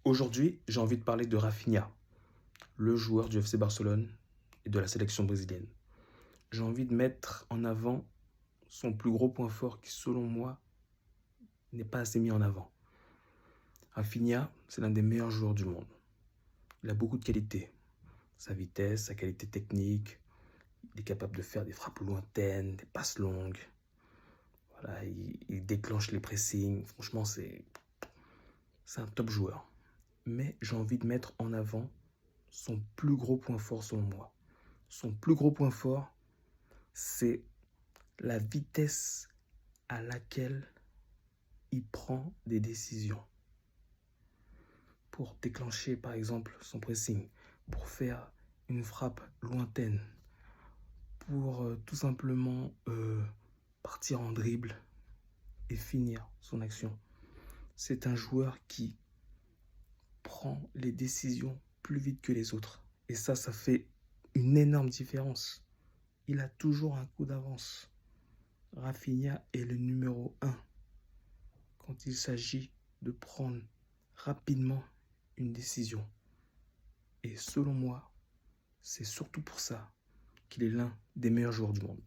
Aujourd'hui, j'ai envie de parler de Rafinha, le joueur du FC Barcelone et de la sélection brésilienne. J'ai envie de mettre en avant son plus gros point fort qui, selon moi, n'est pas assez mis en avant. Rafinha, c'est l'un des meilleurs joueurs du monde. Il a beaucoup de qualités. Sa vitesse, sa qualité technique, il est capable de faire des frappes lointaines, des passes longues. Voilà, il déclenche les pressings. Franchement, c'est un top joueur. Mais j'ai envie de mettre en avant son plus gros point fort selon moi. Son plus gros point fort, c'est la vitesse à laquelle il prend des décisions. Pour déclencher par exemple son pressing, pour faire une frappe lointaine, pour tout simplement partir en dribble et finir son action. C'est un joueur qui prend les décisions plus vite que les autres. Et ça fait une énorme différence. Il a toujours un coup d'avance. Rafinha est le numéro 1 quand il s'agit de prendre rapidement une décision. Et selon moi, c'est surtout pour ça qu'il est l'un des meilleurs joueurs du monde.